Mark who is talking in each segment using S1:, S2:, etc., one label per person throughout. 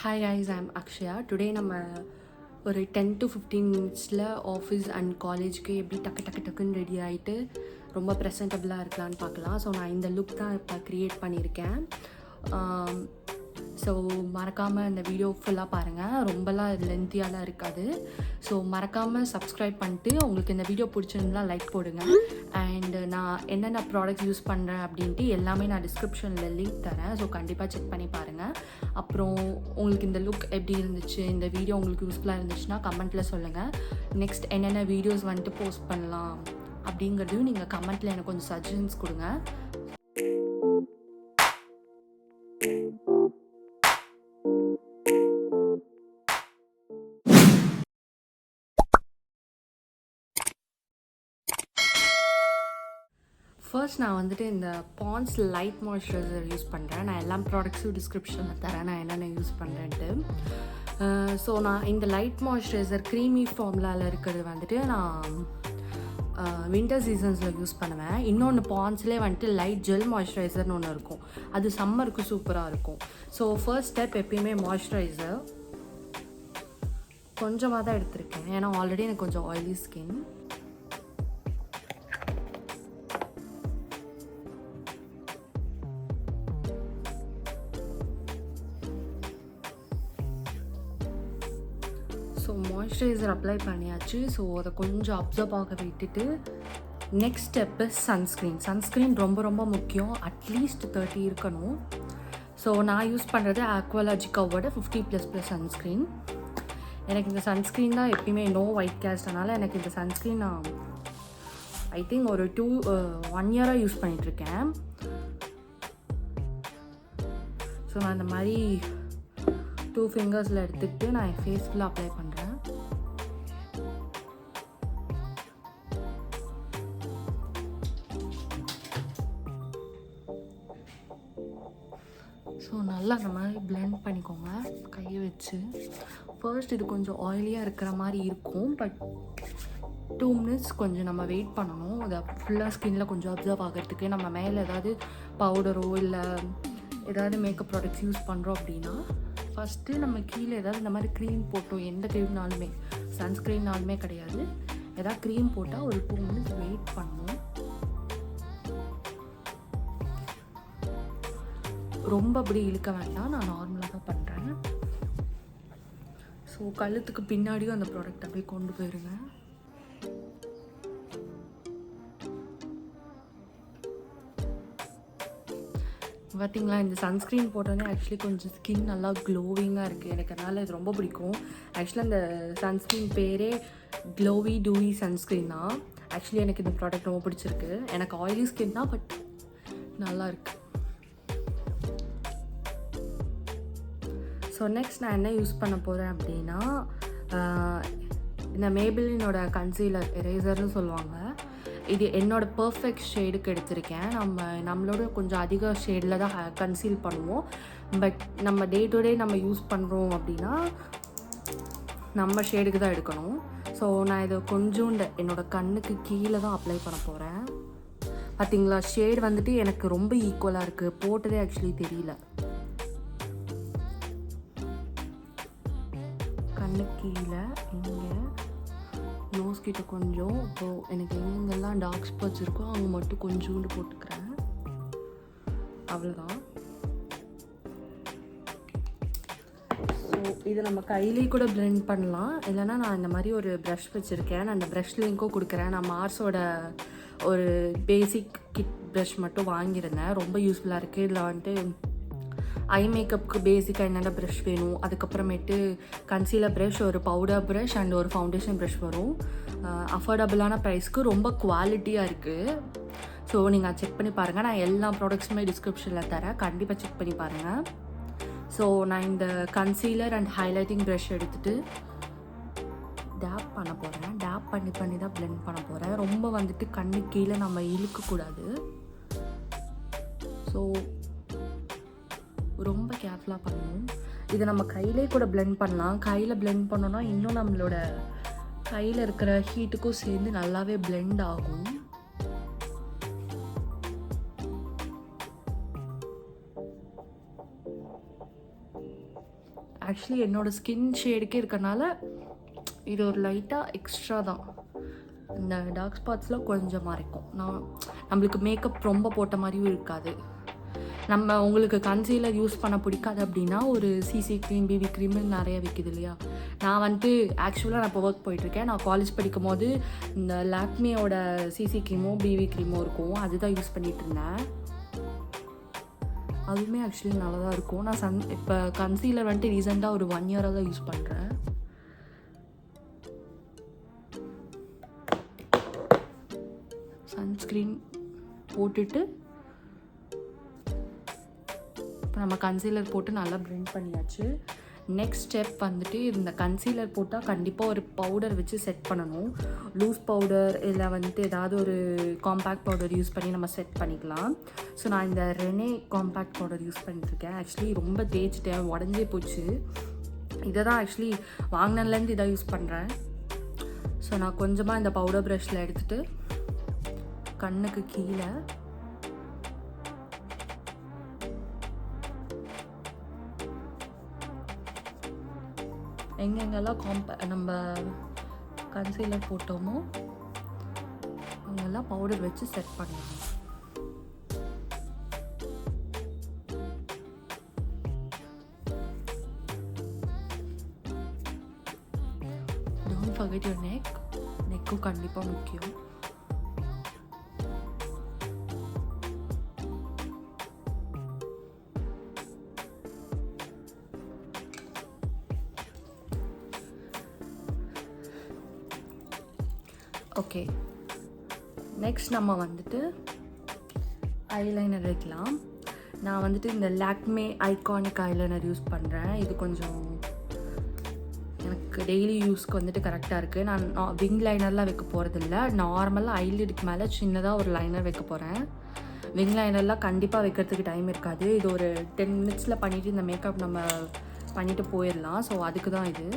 S1: Hi guys, I'm Akshaya. Today நம்ம ஒரு 10 to 15 மினிட்ஸில் ஆஃபீஸ் அண்ட் காலேஜ்க்கு எப்படி டக்குன்னு ரெடி ஆகிட்டு ரொம்ப ப்ரெசன்டபுளாக இருக்கலான்னு பார்க்கலாம். ஸோ நான் இந்த லுக் தான் இப்போ க்ரியேட் பண்ணியிருக்கேன். ஸோ மறக்காமல் இந்த வீடியோ ஃபுல்லாக பாருங்கள், ரொம்பலாம் லென்த்தியாலாம் இருக்காது. ஸோ மறக்காமல் சப்ஸ்கிரைப் பண்ணிட்டு உங்களுக்கு இந்த வீடியோ பிடிச்சிருந்தா லைக் போடுங்க. அண்டு நான் என்னென்ன ப்ராடக்ட்ஸ் யூஸ் பண்ணுறேன் அப்படின்ட்டு எல்லாமே நான் டிஸ்கிரிப்ஷனில் லிங்க் தரேன். ஸோ கண்டிப்பாக செக் பண்ணி பாருங்கள். அப்புறம் உங்களுக்கு இந்த லுக் எப்படி இருந்துச்சு, இந்த வீடியோ உங்களுக்கு யூஸ்ஃபுல்லாக இருந்துச்சுன்னா கமெண்ட்டில் சொல்லுங்கள். நெக்ஸ்ட் என்னென்ன வீடியோஸ் வந்துட்டு போஸ்ட் பண்ணலாம் அப்படிங்கிறதையும் நீங்கள் கமெண்ட்டில் எனக்கு கொஞ்சம் சஜஷன்ஸ் கொடுங்க. ஃபர்ஸ்ட் நான் வந்துட்டு இந்த பாண்ட்ஸ் லைட் மாய்ஸ்சரைசர் யூஸ் பண்ணுறேன். நான் எல்லா ப்ராடக்ட்ஸும் டிஸ்கிரிப்ஷனில் தரேன் நான் என்னென்ன யூஸ் பண்ணுறேன்ட்டு. ஸோ நான் இந்த லைட் மாய்ஸ்சரைசர் க்ரீமி ஃபார்முலாவில் இருக்கிறது வந்துட்டு நான் வின்டர் சீசன்ஸில் யூஸ் பண்ணுவேன். இன்னொன்று பாண்ட்ஸ்லேயே வந்துட்டு லைட் ஜெல் மாய்ஸ்சரைசர்னு ஒன்று இருக்கும், அது சம்மருக்கு சூப்பராக இருக்கும். ஸோ ஃபர்ஸ்ட் ஸ்டெப் எப்பயுமே மாய்ஸ்சரைசர் கொஞ்சமாக தான் எடுத்திருக்கேன், ஏன்னா ஆல்ரெடி எனக்கு கொஞ்சம் oily skin. So moisturiser apply பண்ணியாச்சு. ஸோ அதை கொஞ்சம் அப்சர்வ் ஆக விட்டுட்டு நெக்ஸ்ட் ஸ்டெப்பு சன்ஸ்க்ரீன் ரொம்ப ரொம்ப முக்கியம். அட்லீஸ்ட் 30 இருக்கணும். ஸோ நான் யூஸ் பண்ணுறது ஆக்வாலாஜிக்காவோட 50++ சன்ஸ்க்ரீன். எனக்கு இந்த சன்ஸ்க்ரீன் தான் எப்பயுமே நோ ஒயிட் கேஸ்ட், அதனால் எனக்கு இந்த சன்ஸ்க்ரீன் நான் ஐ திங்க் ஒரு 1 இயராக யூஸ் பண்ணிகிட்ருக்கேன். ஸோ நான் இந்த மாதிரி 2 ஃபிங்கர்ஸில் எடுத்துக்கிட்டு நான் என் ஃபேஸ் ஃபுல்லாக அப்ளை பண்ணுறேன். ஸோ நல்லா அந்த மாதிரி பிளெண்ட் பண்ணிக்கோங்க கையை வச்சு. ஃபர்ஸ்ட் இது கொஞ்சம் ஆயிலியாக இருக்கிற மாதிரி இருக்கும், பட் 2 மினிட்ஸ் கொஞ்சம் நம்ம வெயிட் பண்ணணும். அதை ஃபுல்லாக ஸ்கின்னில் கொஞ்சம் அப்சர்வ் ஆகிறதுக்கு. நம்ம மேலே ஏதாவது பவுடரோ இல்லை ஏதாவது மேக்கப் ப்ராடக்ட்ஸ் யூஸ் பண்ணுறோம் அப்படின்னா ஃபஸ்ட்டு நம்ம கீழே ஏதாவது இந்த மாதிரி க்ரீம் போட்டோம், எந்த க்ரீம்னாலுமே சன்ஸ்க்ரீன்னாலுமே கிடையாது, ஏதாவது க்ரீம் போட்டால் ஒரு 2 மினிட்ஸ் வெயிட் பண்ணணும். ரொம்ப அப்படி இழுக்க வேண்டாம், நான் நார்மலாக தான் பண்ணுறேன். ஸோ கழுத்துக்கு பின்னாடியும் அந்த ப்ராடக்ட் அப்படியே கொண்டு போயிருங்க. பார்த்திங்களா, இந்த சன்ஸ்க்ரீன் போட்டோன்னே ஆக்சுவலி கொஞ்சம் ஸ்கின் நல்லா க்ளோவிங்காக இருக்குது எனக்கு, அதனால் இது ரொம்ப பிடிக்கும். ஆக்சுவலாக இந்த சன்ஸ்க்ரீன் பேரே க்ளோவி டூவி சன்ஸ்க்ரீன் தான். ஆக்சுவலி எனக்கு இந்த ப்ராடக்ட் ரொம்ப பிடிச்சிருக்கு. எனக்கு ஆயிலி ஸ்கின் தான், பட் நல்லா இருக்குது. ஸோ நெக்ஸ்ட் நான் என்ன யூஸ் பண்ண போகிறேன் அப்படின்னா இந்த மேபிளினோட கன்சீலர் எரேசர்னு சொல்லுவாங்க. இது என்னோடய பர்ஃபெக்ட் ஷேடுக்கு எடுத்திருக்கேன். நம்மளோட கொஞ்சம் அதிக ஷேடில் தான் கன்சீல் பண்ணுவோம், பட் நம்ம டே டு டே நம்ம யூஸ் பண்ணுறோம் அப்படின்னா நம்ம ஷேடுக்கு தான் எடுக்கணும். ஸோ நான் இதை கொஞ்சோண்டு என்னோடய கண்ணுக்கு கீழே தான் அப்ளை பண்ண போகிறேன். பார்த்திங்களா, ஷேட் வந்துட்டு எனக்கு ரொம்ப ஈக்குவலாக இருக்குது, போட்டதே ஆக்சுவலி தெரியல. கண்ணு கீழே இங்கே நோஸ் கிட்ட கொஞ்சம், இப்போது எனக்கு எங்கெங்கெல்லாம் டார்க் ஸ்பாட்ஸ் இருக்கோ அவங்க மட்டும் கொஞ்சோண்டு போட்டுக்கிறேன், அவ்வளோதான். ஸோ இதை நம்ம கையிலே கூட பிளெண்ட் பண்ணலாம், இல்லைனா நான் இந்த மாதிரி ஒரு ப்ரஷ் வச்சுருக்கேன், நான் அந்த ப்ரஷ் லிங்க்கும் கொடுக்குறேன். நான் மார்ஸோட ஒரு பேசிக் கிட் ப்ரஷ் மட்டும் வாங்கியிருந்தேன், ரொம்ப யூஸ்ஃபுல்லாக இருக்குது. இதில் வந்துட்டு ஐ மேக்கப்புக்கு பேசிக்காக என்னென்ன ப்ரஷ் வேணும், அதுக்கப்புறமேட்டு கன்சீலர் ப்ரஷ், ஒரு பவுடர் ப்ரஷ் அண்ட் ஒரு ஃபவுண்டேஷன் ப்ரஷ் வரும். அஃபோர்டபுளான ப்ரைஸ்க்கு ரொம்ப குவாலிட்டியாக இருக்குது. ஸோ நீங்கள் செக் பண்ணி பாருங்கள். நான் எல்லா ப்ராடக்ட்ஸுமே டிஸ்கிரிப்ஷனில் தரேன், கண்டிப்பாக செக் பண்ணி பாருங்கள். ஸோ நான் இந்த கன்சீலர் அண்ட் ஹைலைட்டிங் ப்ரஷ் எடுத்துகிட்டு டேப் பண்ண போகிறேன். டேப் பண்ணி தான் பிளெண்ட் பண்ண போகிறேன். ரொம்ப வந்துட்டு கண்ணு கீழே நம்ம இழுக்கக்கூடாது. ஸோ ரொம்ப கேர்ஃபுல்லாக பண்ணணும். இதை நம்ம கையிலே கூட பிளெண்ட் பண்ணலாம். கையில் பிளெண்ட் பண்ணோன்னா இன்னும் நம்மளோட கையில் இருக்கிற ஹீட்டுக்கும் சேர்ந்து நல்லாவே பிளெண்ட் ஆகும். ஆக்சுவலி என்னோடய ஸ்கின் ஷேடுக்கே இருக்கறனால இது ஒரு லைட்டாக எக்ஸ்ட்ரா தான். இந்த டார்க் ஸ்பாட்ஸ்லாம் கொஞ்சம் மறைக்கும். நம்மளுக்கு மேக்கப் ரொம்ப போட்ட மாதிரியும் இருக்காது. நம்ம உங்களுக்கு கன்சீலர் யூஸ் பண்ண பிடிக்காது அப்படின்னா ஒரு சிசி க்ரீம், பிபி க்ரீம்னு நிறைய விற்கிது இல்லையா. நான் வந்துட்டு ஆக்சுவலாக நான் இப்போ ஒர்க் போயிட்டுருக்கேன். நான் காலேஜ் படிக்கும் போது இந்த லாக்மியோட சிசி க்ரீமோ பிபி க்ரீமோ இருக்கும், அதுதான் யூஸ் பண்ணிகிட்டு இருந்தேன். அதுவுமே ஆக்சுவலி நல்லா தான் இருக்கும். நான் இப்போ கன்சீலர் வந்துட்டு ரீசெண்டாக ஒரு 1 இயராக தான் யூஸ் பண்ணுறேன். சன்ஸ்க்ரீன் போட்டுட்டு இப்போ நம்ம கன்சீலர் போட்டு நல்லா பிளெண்ட் பண்ணியாச்சு. நெக்ஸ்ட் ஸ்டெப் வந்துட்டு இந்த கன்சீலர் போட்டால் கண்டிப்பாக ஒரு பவுடர் வச்சு செட் பண்ணணும். லூஸ் பவுடர் இல்லை வந்துட்டு ஏதாவது ஒரு காம்பேக்ட் பவுடர் யூஸ் பண்ணி நம்ம செட் பண்ணிக்கலாம். ஸோ நான் இந்த ரெனே காம்பேக்ட் பவுடர் யூஸ் பண்ணிட்டுருக்கேன். ஆக்சுவலி ரொம்ப தேய்ச்சிட்டேன், உடஞ்சே போச்சு. இதை தான் ஆக்சுவலி வாங்கினதுலேருந்து இதை யூஸ் பண்ணுறேன். ஸோ நான் கொஞ்சமாக இந்த பவுடர் ப்ரஷில் எடுத்துகிட்டு கண்ணுக்கு கீழே எங்கெங்கெல்லாம் நம்ம கன்சீலர் போட்டோமோ அங்கெல்லாம் பவுடர் வச்சு செட் பண்ணிடணும். Don't forget your neck. நெக்கும் கண்டிப்பாக முக்கியம். ஓகே, நெக்ஸ்ட் நம்ம வந்துட்டு ஐலைனர் வைக்கலாம். நான் வந்துட்டு இந்த லாக்மே ஐகானிக் ஐலைனர் யூஸ் பண்ணுறேன். இது கொஞ்சம் எனக்கு டெய்லி யூஸ்க்கு வந்துட்டு கரெக்டாக இருக்குது. நான் விங் லைனர்லாம் வைக்க போகிறதில்ல. நார்மலாக ஐலிடுக்கு மேலே சின்னதாக ஒரு லைனர் வைக்க போகிறேன். விங் லைனர்லாம் கண்டிப்பாக வைக்கிறதுக்கு டைம் இருக்காது. இது ஒரு 10 மினிட்ஸில் பண்ணிவிட்டு இந்த மேக்கப் நம்ம பண்ணிவிட்டு போயிடலாம். ஸோ அதுக்கு தான் இது.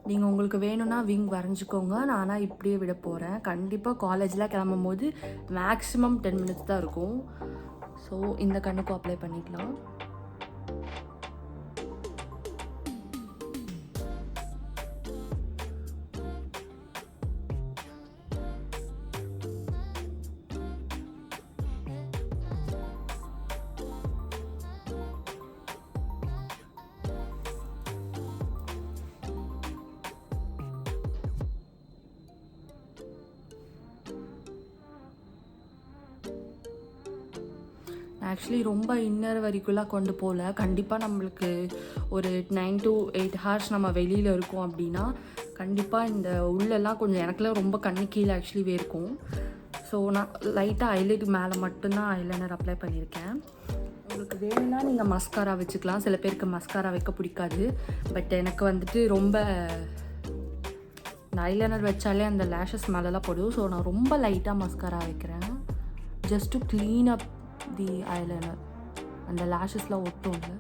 S1: நீங்கள் உங்களுக்கு வேணும்னா விங் வரைஞ்சிக்கோங்க. நானாக இப்படியே விட போகிறேன். கண்டிப்பாக காலேஜில் கிளம்பும் போது மேக்ஸிமம் 10 மினிட்ஸ் தான் இருக்கும். ஸோ இந்த கண்ணுக்கும் அப்ளை பண்ணிக்கலாம். ஆக்சுவலி ரொம்ப இன்னர் வரைக்கும்லாம் கொண்டு போகல. கண்டிப்பாக நம்மளுக்கு ஒரு 9 to 8 ஹார்ஸ் நம்ம வெளியில் இருக்கோம் அப்படின்னா கண்டிப்பாக இந்த உள்ளெல்லாம் கொஞ்சம் எனக்குலாம் ரொம்ப கண்ணு கீழே ஆக்சுவலி வேர்க்கும். ஸோ நான் லைட்டாக ஐலைட் மேலே மட்டும்தான் ஐலைனர் அப்ளை பண்ணியிருக்கேன். உங்களுக்கு வேணும்னா நீங்கள் மஸ்காரா வச்சுக்கலாம். சில பேருக்கு மஸ்காரா வைக்க பிடிக்காது. பட் எனக்கு வந்துட்டு ரொம்ப இந்த ஐலைனர் வச்சாலே அந்த லேஷஸ் மேலெலாம் போடும். ஸோ நான் ரொம்ப லைட்டாக மஸ்காரா வைக்கிறேன், just to clean up the eyeliner. அந்த லேஷஸ்லாம் ஒட்டும் இல்லை.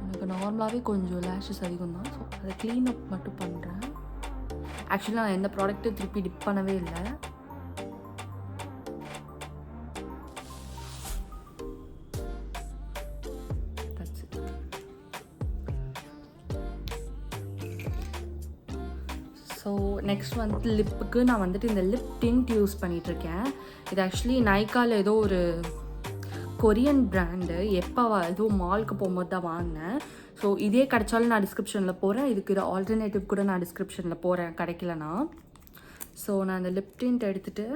S1: எனக்கு நார்மலாகவே கொஞ்சம் லேஷஸ் அதிகம் தான். ஸோ அதை க்ளீன் அப் மட்டும் பண்ணுறேன். ஆக்சுவலி நான் எந்த ப்ராடக்ட்டும் திருப்பி டிப் பண்ணவே இல்லை. ஸோ நெக்ஸ்ட் வந்துட்டு லிப்புக்கு நான் வந்துட்டு இந்த லிப் டிண்ட் யூஸ் பண்ணிகிட்ருக்கேன். இது ஆக்சுவலி நைக்காவில் ஏதோ ஒரு கொரியன் பிராண்டு. எப்போ ஏதோ மாலுக்கு போகும்போது தான் வாங்கினேன். ஸோ இதே கிடைச்சாலும் நான் டிஸ்கிரிப்ஷனில் போகிறேன். இதுக்கு ஆல்டர்னேட்டிவ் கூட நான் டிஸ்கிரிப்ஷனில் போகிறேன் கிடைக்கலனா. ஸோ நான் அந்த லிப் டிண்ட் எடுத்துகிட்டு